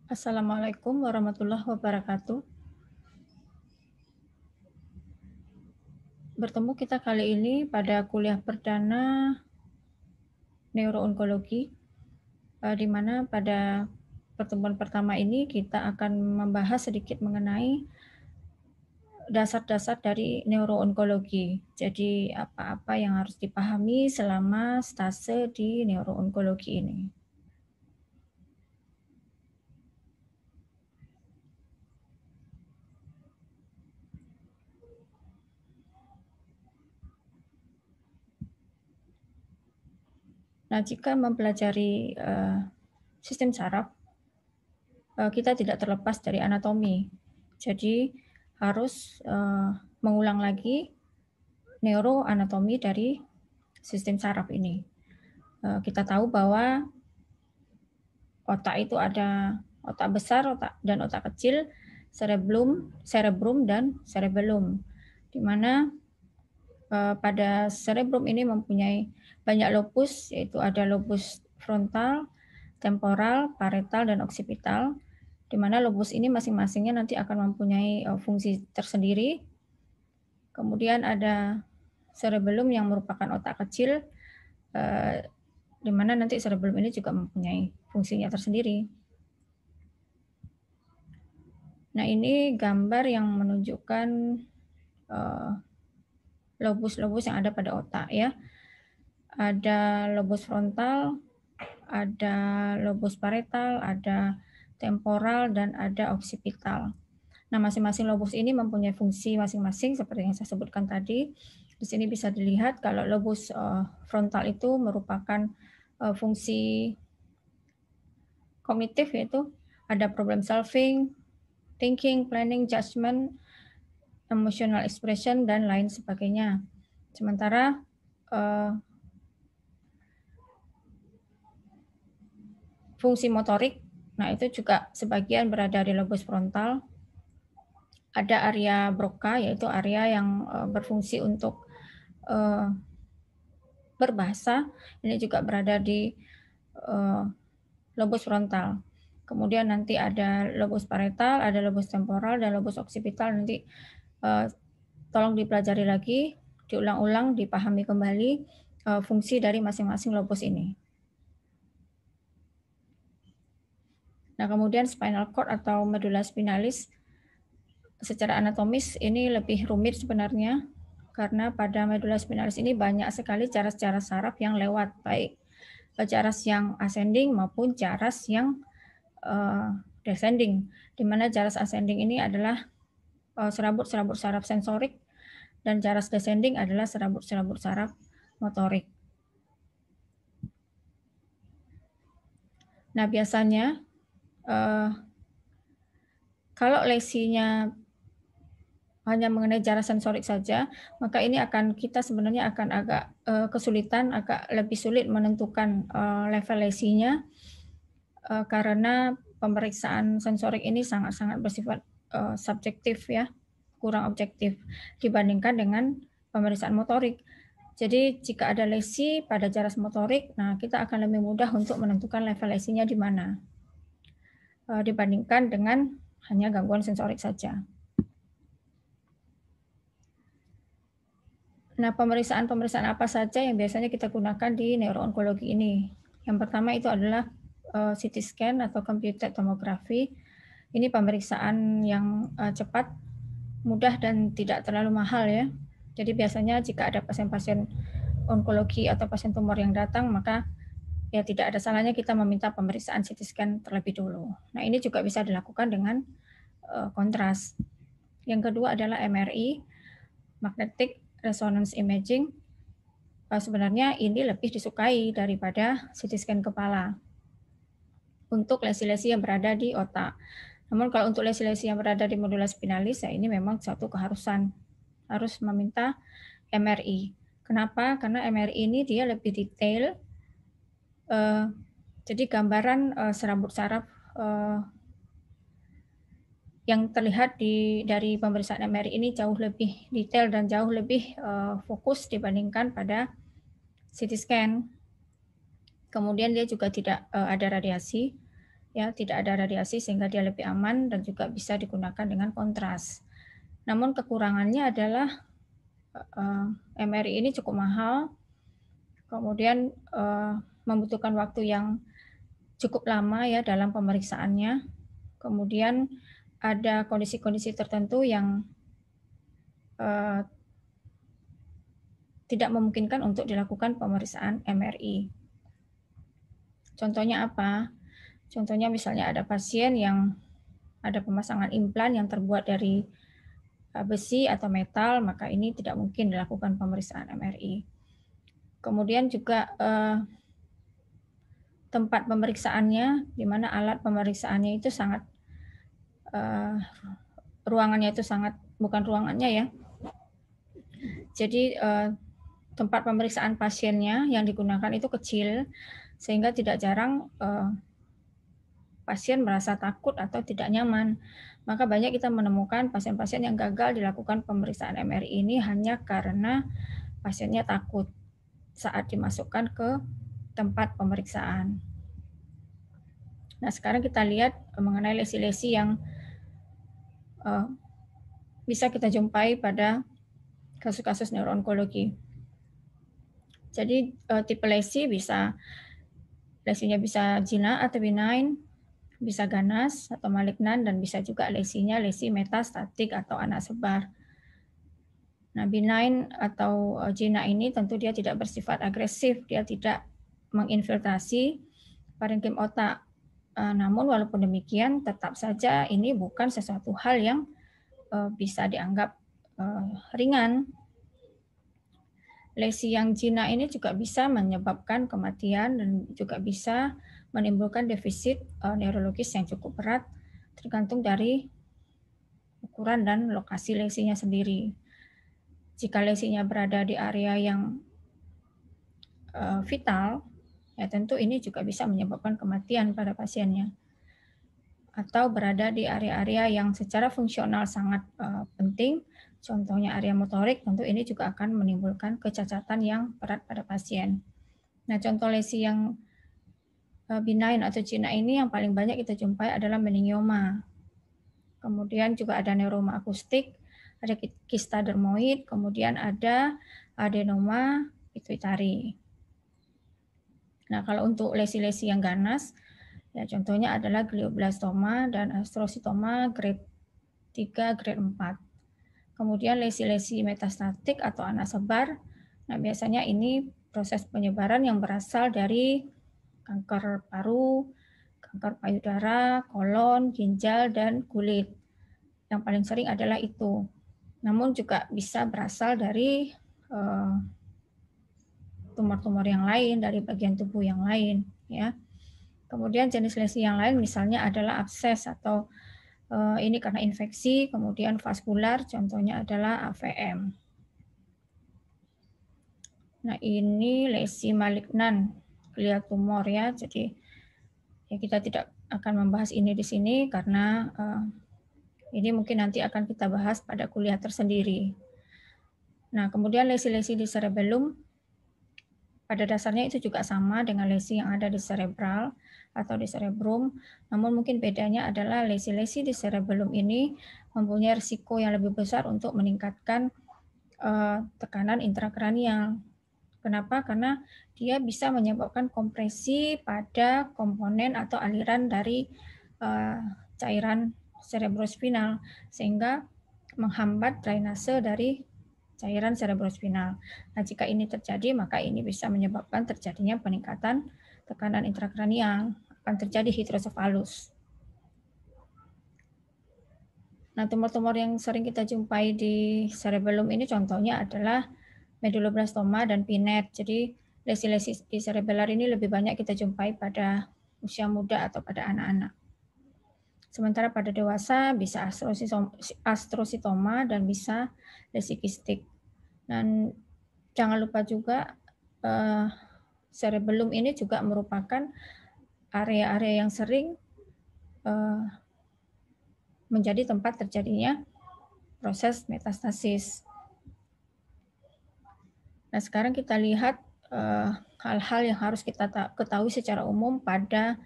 Assalamualaikum warahmatullahi wabarakatuh. Bertemu kita kali ini pada kuliah perdana neuroonkologi, di mana pada pertemuan pertama ini kita akan membahas sedikit mengenai dasar-dasar dari neuroonkologi. Jadi apa-apa yang harus dipahami selama stase di neuroonkologi ini. Nah, jika mempelajari sistem saraf, kita tidak terlepas dari anatomi. Jadi harus mengulang lagi neuroanatomi dari sistem saraf ini. Kita tahu bahwa otak itu ada otak besar, dan otak kecil, cerebrum dan cerebellum, di mana pada cerebrum ini mempunyai banyak lobus, yaitu ada lobus frontal, temporal, parietal, dan occipital, di mana lobus ini masing-masingnya nanti akan mempunyai fungsi tersendiri. Kemudian ada cerebellum yang merupakan otak kecil, di mana nanti cerebellum ini juga mempunyai fungsinya tersendiri. Nah, ini gambar yang menunjukkan lobus-lobus yang ada pada otak ya. Ada lobus frontal, ada lobus parietal, ada temporal, dan ada occipital. Nah, masing-masing lobus ini mempunyai fungsi masing-masing seperti yang saya sebutkan tadi. Di sini bisa dilihat kalau lobus frontal itu merupakan fungsi kognitif, yaitu ada problem solving, thinking, planning, judgment, emotional expression, dan lain sebagainya. Sementara fungsi motorik, nah itu juga sebagian berada di lobus frontal. Ada area Broca, yaitu area yang berfungsi untuk berbahasa, ini juga berada di lobus frontal. Kemudian nanti ada lobus parietal, ada lobus temporal, dan lobus occipital. Nanti tolong dipelajari lagi, diulang-ulang, dipahami kembali fungsi dari masing-masing lobus ini. Nah, kemudian spinal cord atau medula spinalis, secara anatomis ini lebih rumit sebenarnya, karena pada medula spinalis ini banyak sekali jaras-jaras saraf yang lewat, baik jaras yang ascending maupun jaras yang descending, di mana jaras ascending ini adalah serabut-serabut saraf sensorik, dan jaras descending adalah serabut-serabut saraf motorik. Nah, biasanya kalau lesinya hanya mengenai jaras sensorik saja, maka ini kita sebenarnya akan agak kesulitan, agak lebih sulit menentukan level lesinya, karena pemeriksaan sensorik ini sangat-sangat bersifat subjektif ya, kurang objektif dibandingkan dengan pemeriksaan motorik. Jadi jika ada lesi pada jaras motorik, nah kita akan lebih mudah untuk menentukan level lesinya di mana, dibandingkan dengan hanya gangguan sensorik saja. Nah, pemeriksaan-pemeriksaan apa saja yang biasanya kita gunakan di neuroonkologi ini? Yang pertama itu adalah CT scan atau computed tomography. Ini pemeriksaan yang cepat, mudah, dan tidak terlalu mahal ya. Jadi biasanya jika ada pasien-pasien onkologi atau pasien tumor yang datang, maka ya tidak ada salahnya kita meminta pemeriksaan CT scan terlebih dulu. Nah, ini juga bisa dilakukan dengan kontras. Yang kedua adalah MRI, magnetic resonance imaging. Sebenarnya ini lebih disukai daripada CT scan kepala untuk lesi-lesi yang berada di otak. Namun kalau untuk lesi-lesi yang berada di medula spinalis, ya ini memang suatu keharusan, harus meminta MRI. Kenapa? Karena MRI ini dia lebih detail, jadi gambaran serabut saraf yang terlihat dari pemeriksaan MRI ini jauh lebih detail dan jauh lebih fokus dibandingkan pada CT scan. Kemudian dia juga tidak ada radiasi, ya, tidak ada radiasi sehingga dia lebih aman dan juga bisa digunakan dengan kontras. Namun kekurangannya adalah MRI ini cukup mahal, kemudian membutuhkan waktu yang cukup lama ya dalam pemeriksaannya. Kemudian ada kondisi-kondisi tertentu yang tidak memungkinkan untuk dilakukan pemeriksaan MRI. Contohnya apa? Contohnya misalnya ada pasien yang ada pemasangan implan yang terbuat dari besi atau metal, maka ini tidak mungkin dilakukan pemeriksaan MRI. Kemudian juga tempat pemeriksaannya, di mana alat pemeriksaannya itu sangat ruangannya itu sangat, bukan ruangannya ya. Jadi tempat pemeriksaan pasiennya yang digunakan itu kecil, sehingga tidak jarang pasien merasa takut atau tidak nyaman. Maka banyak kita menemukan pasien-pasien yang gagal dilakukan pemeriksaan MRI ini hanya karena pasiennya takut saat dimasukkan ke tempat pemeriksaan. Nah, sekarang kita lihat mengenai lesi-lesi yang bisa kita jumpai pada kasus-kasus neuroonkologi. Jadi tipe lesinya bisa jinak atau benign, bisa ganas atau malignan, dan bisa juga lesinya lesi metastatik atau anak sebar. Nah, benign atau jinak ini tentu dia tidak bersifat agresif, dia tidak menginfiltrasi parenkim otak. Namun walaupun demikian, tetap saja ini bukan sesuatu hal yang bisa dianggap ringan. Lesi yang jinak ini juga bisa menyebabkan kematian dan juga bisa menimbulkan defisit neurologis yang cukup berat, tergantung dari ukuran dan lokasi lesinya sendiri. Jika lesinya berada di area yang vital, ya tentu ini juga bisa menyebabkan kematian pada pasiennya. Atau berada di area-area yang secara fungsional sangat penting, contohnya area motorik, tentu ini juga akan menimbulkan kecacatan yang berat pada pasien. Nah, contoh lesi yang benign atau jinak ini yang paling banyak kita jumpai adalah meningioma. Kemudian juga ada neuroma akustik, ada kista dermoid, kemudian ada adenoma pituitari. Nah, kalau untuk lesi-lesi yang ganas, ya contohnya adalah glioblastoma dan astrositoma grade 3, grade 4. Kemudian lesi-lesi metastatik atau anak sebar, nah biasanya ini proses penyebaran yang berasal dari kanker paru, kanker payudara, kolon, ginjal, dan kulit. Yang paling sering adalah itu. Namun juga bisa berasal dari tumor-tumor yang lain, dari bagian tubuh yang lain, ya. Kemudian jenis lesi yang lain misalnya adalah abses atau ini karena infeksi, kemudian vaskular, contohnya adalah AVM. Nah, ini lesi malignan, gliatumor ya. Jadi ya kita tidak akan membahas ini di sini karena ini mungkin nanti akan kita bahas pada kuliah tersendiri. Nah, kemudian lesi-lesi di cerebellum pada dasarnya itu juga sama dengan lesi yang ada di cerebral atau di cerebrum, namun mungkin bedanya adalah lesi-lesi di cerebellum ini mempunyai risiko yang lebih besar untuk meningkatkan tekanan intrakranial. Kenapa? Karena dia bisa menyebabkan kompresi pada komponen atau aliran dari cairan cerebrospinal sehingga menghambat drainase dari cairan cerebrospinal. Nah, jika ini terjadi, maka ini bisa menyebabkan terjadinya peningkatan tekanan intrakranial, akan terjadi hidrosefalus. Nah, tumor-tumor yang sering kita jumpai di cerebellum ini contohnya adalah medulloblastoma dan PNET. Jadi, lesi-lesi di cerebellar ini lebih banyak kita jumpai pada usia muda atau pada anak-anak. Sementara pada dewasa bisa astrositoma dan bisa lesi kistik. Dan jangan lupa juga cerebellum ini juga merupakan area-area yang sering menjadi tempat terjadinya proses metastasis. Nah, sekarang kita lihat hal-hal yang harus kita ketahui secara umum pada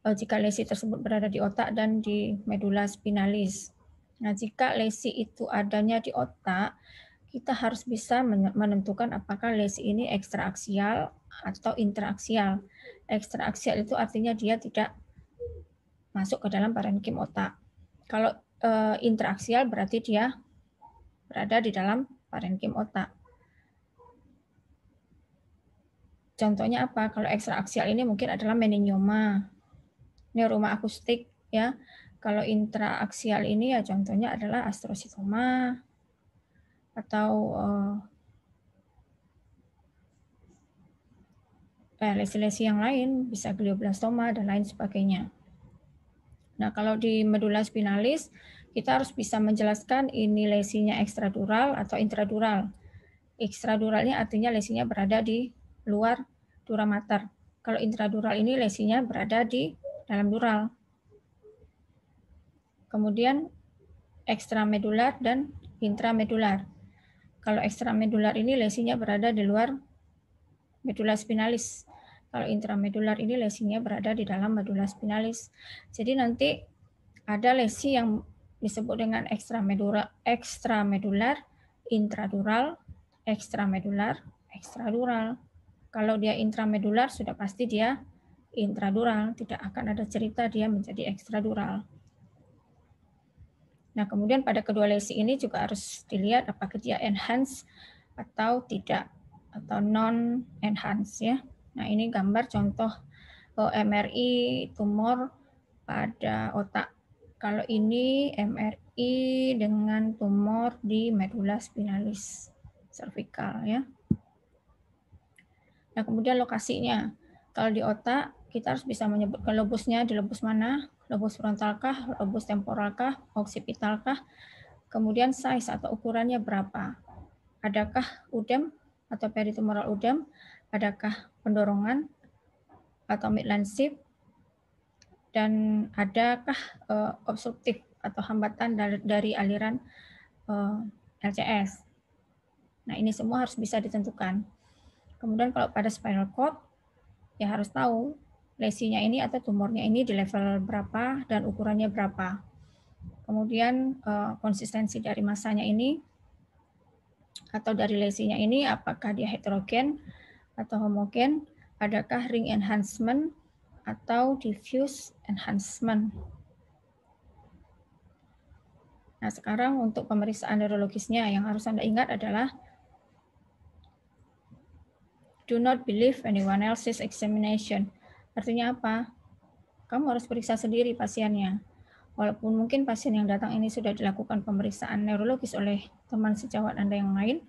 jika lesi tersebut berada di otak dan di medula spinalis. Nah, jika lesi itu adanya di otak, kita harus bisa menentukan apakah lesi ini ekstraaksial atau interaksial. Ekstraaksial itu artinya dia tidak masuk ke dalam parenkim otak. Kalau interaksial berarti dia berada di dalam parenkim otak. Contohnya apa? Kalau ekstraaksial ini mungkin adalah meningioma, neuroma akustik ya. Kalau intraaksial ini ya contohnya adalah astrositoma atau lesi-lesi yang lain, bisa glioblastoma dan lain sebagainya. Nah, kalau di medula spinalis, kita harus bisa menjelaskan ini lesinya ekstradural atau intradural. Ekstraduralnya artinya lesinya berada di luar dura mater. Kalau intradural ini lesinya berada di dalam dural. Kemudian ekstramedular dan intramedular. Kalau ekstramedular ini lesinya berada di luar medula spinalis. Kalau intramedular ini lesinya berada di dalam medula spinalis. Jadi nanti ada lesi yang disebut dengan ekstramedular, intradural, ekstramedular, ekstradural. Kalau dia intramedular sudah pasti dia intradural, tidak akan ada cerita dia menjadi ekstradural. Nah, kemudian pada kedua lesi ini juga harus dilihat apakah dia enhance atau tidak, atau non-enhance ya. Nah, ini gambar contoh MRI tumor pada otak. Kalau ini MRI dengan tumor di medula spinalis cervical ya. Nah, kemudian lokasinya. Kalau di otak, kita harus bisa menyebutkan lobusnya di lobus mana, lobus frontalkah, lobus temporalkah, occipitalkah, kemudian size atau ukurannya berapa. Adakah udem atau peritumoral udem, adakah pendorongan atau midline shift, dan adakah obstruktif atau hambatan dari aliran LCS. Nah, ini semua harus bisa ditentukan. Kemudian kalau pada spinal cord, ya harus tahu lesinya ini atau tumornya ini di level berapa dan ukurannya berapa. Kemudian konsistensi dari masanya ini atau dari lesinya ini apakah dia heterogen atau homogen, adakah ring enhancement atau diffuse enhancement. Nah, sekarang untuk pemeriksaan neurologisnya yang harus Anda ingat adalah do not believe anyone else's examination. Artinya apa? Kamu harus periksa sendiri pasiennya. Walaupun mungkin pasien yang datang ini sudah dilakukan pemeriksaan neurologis oleh teman sejawat Anda yang lain,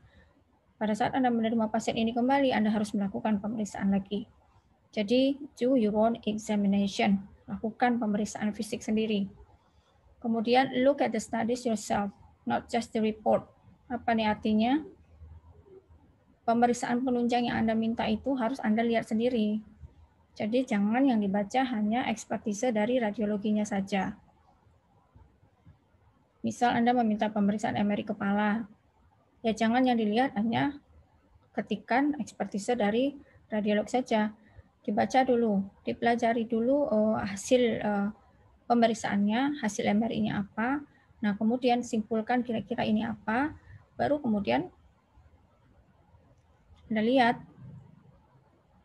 pada saat Anda menerima pasien ini kembali, Anda harus melakukan pemeriksaan lagi. Jadi, do your own examination. Lakukan pemeriksaan fisik sendiri. Kemudian, look at the studies yourself, not just the report. Apa nih artinya? Pemeriksaan penunjang yang Anda minta itu harus Anda lihat sendiri. Jadi, jangan yang dibaca hanya ekspertise dari radiologinya saja. Misal Anda meminta pemeriksaan MRI kepala, ya jangan yang dilihat hanya ketikan ekspertise dari radiolog saja. Dibaca dulu, dipelajari dulu hasil pemeriksaannya, hasil MRI-nya apa. Nah, kemudian simpulkan kira-kira ini apa, baru kemudian Anda lihat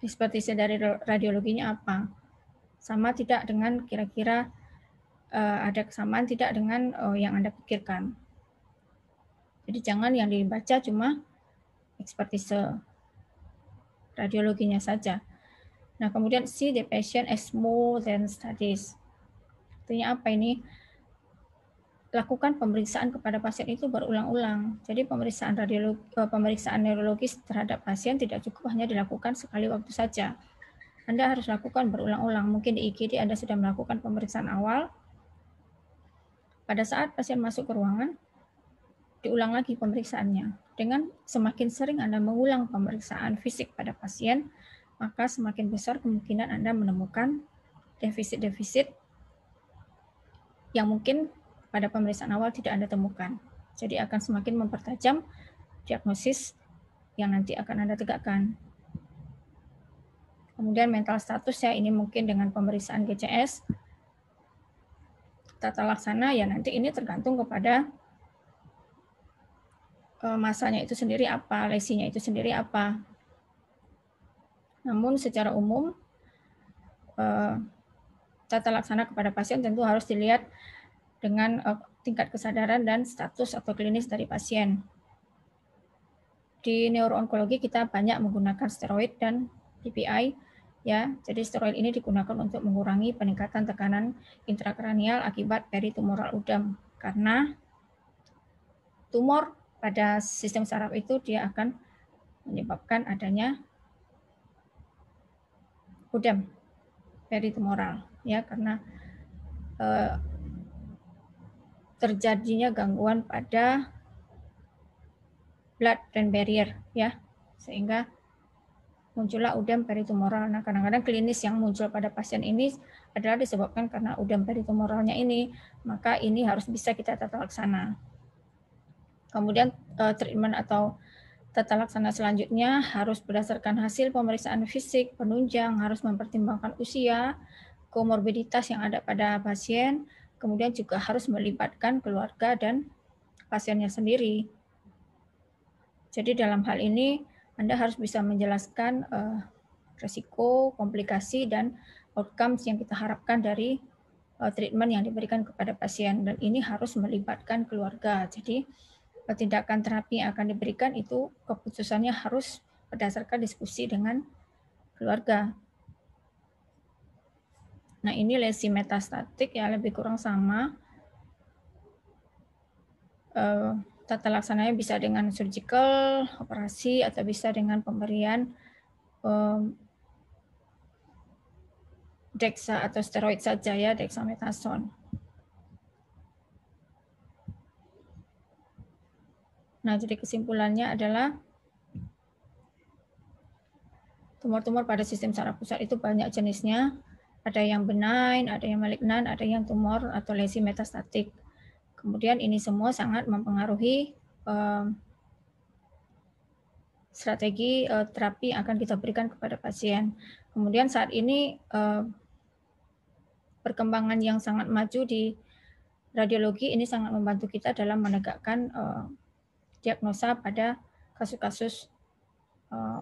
ekspertise dari radiologinya apa. Sama tidak dengan kira-kira ada kesamaan tidak dengan yang Anda pikirkan. Jadi jangan yang dibaca cuma ekspertise radiologinya saja. Nah, kemudian see the patient as more than studies. Artinya apa ini? Lakukan pemeriksaan kepada pasien itu berulang-ulang. Jadi pemeriksaan neurologis terhadap pasien tidak cukup hanya dilakukan sekali waktu saja. Anda harus lakukan berulang-ulang. Mungkin di IGD Anda sudah melakukan pemeriksaan awal. Pada saat pasien masuk ke ruangan, diulang lagi pemeriksaannya. Dengan semakin sering Anda mengulang pemeriksaan fisik pada pasien, maka semakin besar kemungkinan Anda menemukan defisit-defisit yang mungkin pada pemeriksaan awal tidak Anda temukan. Jadi akan semakin mempertajam diagnosis yang nanti akan Anda tegakkan. Kemudian mental status ya, ini mungkin dengan pemeriksaan GCS. Tata laksana ya nanti ini tergantung kepada masanya itu sendiri apa, lesinya itu sendiri apa. Namun secara umum tata laksana kepada pasien tentu harus dilihat dengan tingkat kesadaran dan status atau klinis dari pasien. Di neuroonkologi kita banyak menggunakan steroid dan PPI ya. Jadi steroid ini digunakan untuk mengurangi peningkatan tekanan intrakranial akibat peritumoral udem karena tumor pada sistem saraf itu dia akan menyebabkan adanya udem peritumoral ya karena terjadinya gangguan pada blood-brain barrier ya sehingga muncullah udem peritumoral. Nah, kadang-kadang klinis yang muncul pada pasien ini adalah disebabkan karena udem peritumoralnya ini, maka ini harus bisa kita tata laksana. Kemudian treatment atau tata laksana selanjutnya harus berdasarkan hasil pemeriksaan fisik, penunjang, harus mempertimbangkan usia, komorbiditas yang ada pada pasien, kemudian juga harus melibatkan keluarga dan pasiennya sendiri. Jadi dalam hal ini Anda harus bisa menjelaskan resiko, komplikasi, dan outcomes yang kita harapkan dari treatment yang diberikan kepada pasien. Dan ini harus melibatkan keluarga. Jadi tindakan terapi yang akan diberikan itu keputusannya harus berdasarkan diskusi dengan keluarga. Nah, ini lesi metastatik ya lebih kurang sama. Tata laksananya bisa dengan surgical, operasi, atau bisa dengan pemberian dexa atau steroid saja ya, dexamethasone. Nah, jadi kesimpulannya adalah tumor-tumor pada sistem saraf pusat itu banyak jenisnya. Ada yang benign, ada yang malignan, ada yang tumor atau lesi metastatik. Kemudian ini semua sangat mempengaruhi strategi terapi yang akan kita berikan kepada pasien. Kemudian saat ini perkembangan yang sangat maju di radiologi ini sangat membantu kita dalam menegakkan diagnosa pada kasus-kasus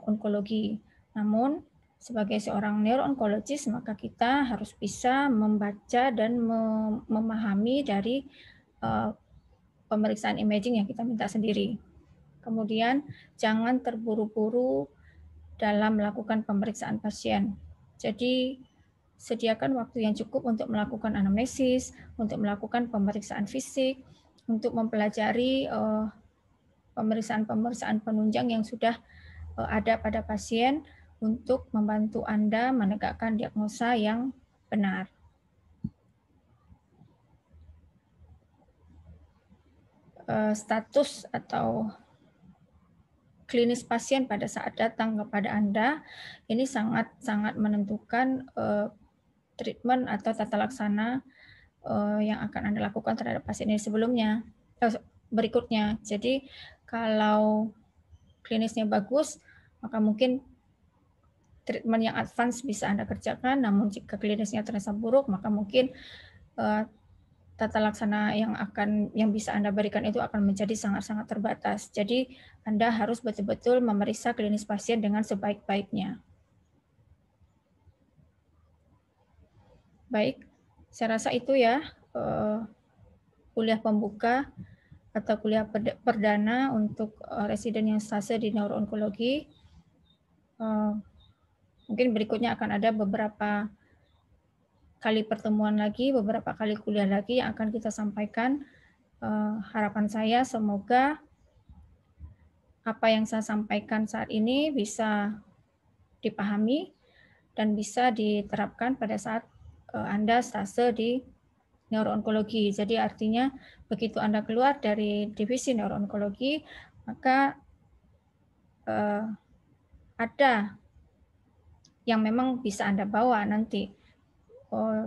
onkologi. Namun sebagai seorang neuroonkologis maka kita harus bisa membaca dan memahami dari pemeriksaan imaging yang kita minta sendiri. Kemudian jangan terburu-buru dalam melakukan pemeriksaan pasien. Jadi sediakan waktu yang cukup untuk melakukan anamnesis, untuk melakukan pemeriksaan fisik, untuk mempelajari pemeriksaan-pemeriksaan penunjang yang sudah ada pada pasien untuk membantu Anda menegakkan diagnosa yang benar. Status atau klinis pasien pada saat datang kepada Anda ini sangat menentukan treatment atau tata laksana yang akan Anda lakukan terhadap pasien ini sebelumnya, berikutnya. Jadi kalau klinisnya bagus, maka mungkin treatment yang advance bisa Anda kerjakan, namun jika klinisnya terasa buruk, maka mungkin tata laksana yang bisa Anda berikan itu akan menjadi sangat-sangat terbatas. Jadi Anda harus betul-betul memeriksa klinis pasien dengan sebaik-baiknya. Baik, saya rasa itu ya kuliah pembuka atau kuliah perdana untuk residen yang stase di neuroonkologi. Mungkin berikutnya akan ada beberapa kali pertemuan lagi, beberapa kali kuliah lagi yang akan kita sampaikan. Harapan saya semoga apa yang saya sampaikan saat ini bisa dipahami dan bisa diterapkan pada saat Anda stase di neuroonkologi. Jadi artinya begitu Anda keluar dari divisi neuroonkologi, maka ada yang memang bisa Anda bawa nanti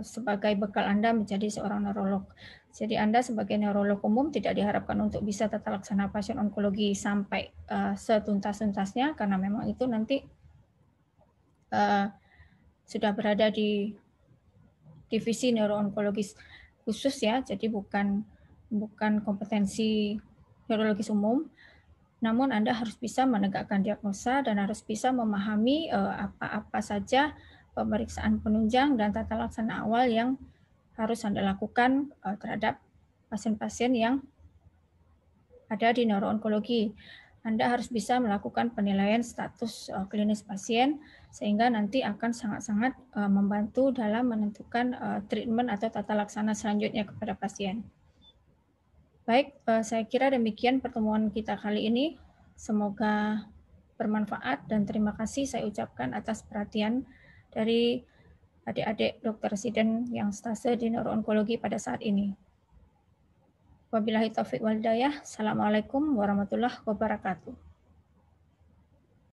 sebagai bekal Anda menjadi seorang neurolog. Jadi Anda sebagai neurolog umum tidak diharapkan untuk bisa tata laksana pasien onkologi sampai setuntas-tuntasnya, karena memang itu nanti sudah berada di divisi neuroonkologis khusus ya, jadi bukan kompetensi neurologis umum, namun Anda harus bisa menegakkan diagnosa dan harus bisa memahami apa-apa saja pemeriksaan penunjang dan tata laksana awal yang harus Anda lakukan terhadap pasien-pasien yang ada di neuroonkologi. Anda harus bisa melakukan penilaian status klinis pasien sehingga nanti akan sangat-sangat membantu dalam menentukan treatment atau tata laksana selanjutnya kepada pasien. Baik, saya kira demikian pertemuan kita kali ini. Semoga bermanfaat dan terima kasih saya ucapkan atas perhatian dari adik-adik dokter residen yang stase di neuroonkologi pada saat ini. Wabillahi taufiq wal hidayah. Assalamualaikum warahmatullahi wabarakatuh.